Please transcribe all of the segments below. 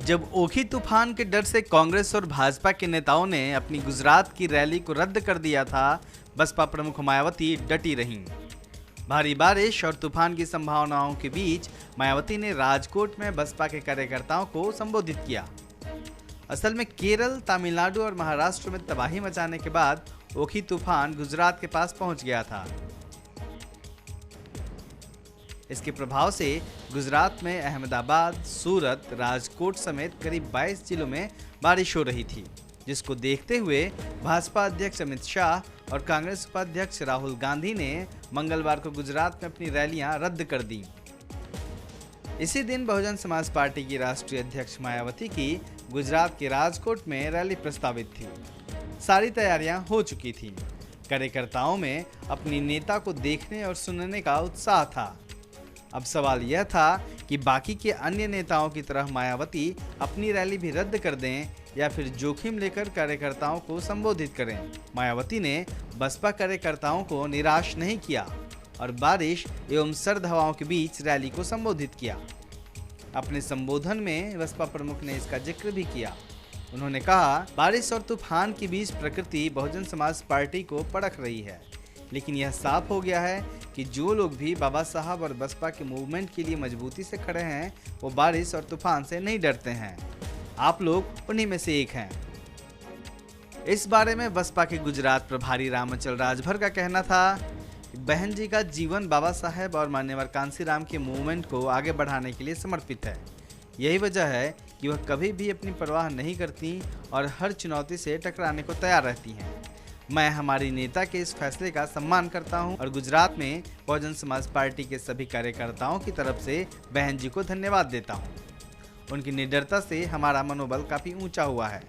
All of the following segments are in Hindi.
जब ओखी तूफान के डर से कांग्रेस और भाजपा के नेताओं ने अपनी गुजरात की रैली को रद्द कर दिया था, बसपा प्रमुख मायावती डटी रहीं। भारी बारिश और तूफान की संभावनाओं के बीच मायावती ने राजकोट में बसपा के कार्यकर्ताओं को संबोधित किया। असल में केरल, तमिलनाडु और महाराष्ट्र में तबाही मचाने के बाद ओखी तूफान गुजरात के पास पहुंच गया था। इसके प्रभाव से गुजरात में अहमदाबाद, सूरत, राजकोट समेत करीब 22 जिलों में बारिश हो रही थी, जिसको देखते हुए भाजपा अध्यक्ष अमित शाह और कांग्रेस उपाध्यक्ष राहुल गांधी ने मंगलवार को गुजरात में अपनी रैलियां रद्द कर दी। इसी दिन बहुजन समाज पार्टी की राष्ट्रीय अध्यक्ष मायावती की गुजरात के राजकोट में रैली प्रस्तावित थी। सारी तैयारियां हो चुकी थी। कार्यकर्ताओं में अपनी नेता को देखने और सुनने का उत्साह था। अब सवाल यह था कि बाकी के अन्य नेताओं की तरह मायावती अपनी रैली भी रद्द कर दें या फिर जोखिम लेकर कार्यकर्ताओं को संबोधित करें। मायावती ने बसपा कार्यकर्ताओं को निराश नहीं किया और बारिश एवं सर्द हवाओं के बीच रैली को संबोधित किया। अपने संबोधन में बसपा प्रमुख ने इसका जिक्र भी किया। उन्होंने कहा, बारिश और तूफान के बीच प्रकृति बहुजन समाज पार्टी को परख रही है, लेकिन यह साफ हो गया है कि जो लोग भी बाबा साहब और बसपा के मूवमेंट के लिए मजबूती से खड़े हैं, वो बारिश और तूफान से नहीं डरते हैं। आप लोग उन्हीं में से एक हैं। इस बारे में बसपा के गुजरात प्रभारी रामचल राजभर का कहना था, बहन जी का जीवन बाबा साहब और मान्यवर कांसीराम के मूवमेंट को आगे बढ़ाने के लिए समर्पित है। यही वजह है कि वह कभी भी अपनी परवाह नहीं करती और हर चुनौती से टकराने को तैयार रहती हैं। मैं हमारी नेता के इस फैसले का सम्मान करता हूं और गुजरात में बहुजन समाज पार्टी के सभी कार्यकर्ताओं की तरफ से बहन जी को धन्यवाद देता हूं। उनकी निडरता से हमारा मनोबल काफी ऊंचा हुआ है।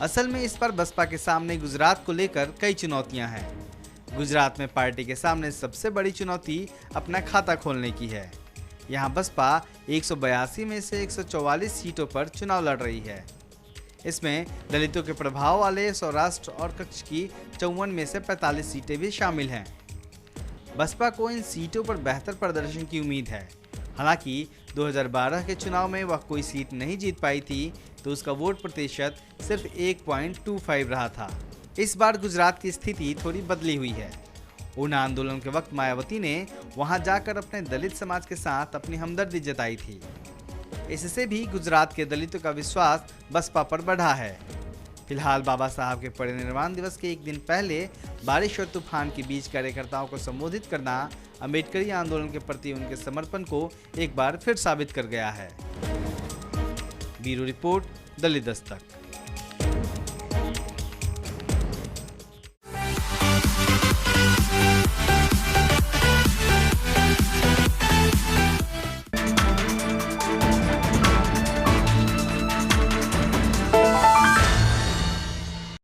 असल में इस पर बसपा के सामने गुजरात को लेकर कई चुनौतियां हैं। गुजरात में पार्टी के सामने सबसे बड़ी चुनौती अपना खाता खोलने की है। यहाँ बसपा 182 में से 144 सीटों पर चुनाव लड़ रही है। इसमें दलितों के प्रभाव वाले सौराष्ट्र और कच्छ की 54 में से 45 सीटें भी शामिल हैं। बसपा को इन सीटों पर बेहतर प्रदर्शन की उम्मीद है। हालांकि 2012 के चुनाव में वह कोई सीट नहीं जीत पाई थी, तो उसका वोट प्रतिशत सिर्फ 1.25 रहा था। इस बार गुजरात की स्थिति थोड़ी बदली हुई है। ऊना आंदोलन के वक्त मायावती ने वहां जाकर अपने दलित समाज के साथ अपनी हमदर्दी जताई थी। इससे भी गुजरात के दलितों का विश्वास बसपा पर बढ़ा है। फिलहाल बाबा साहब के परिनिर्वाण दिवस के एक दिन पहले बारिश और तूफान के बीच कार्यकर्ताओं को संबोधित करना अम्बेडकरी आंदोलन के प्रति उनके समर्पण को एक बार फिर साबित कर गया है। ब्यूरो रिपोर्ट, दलित दस्तक।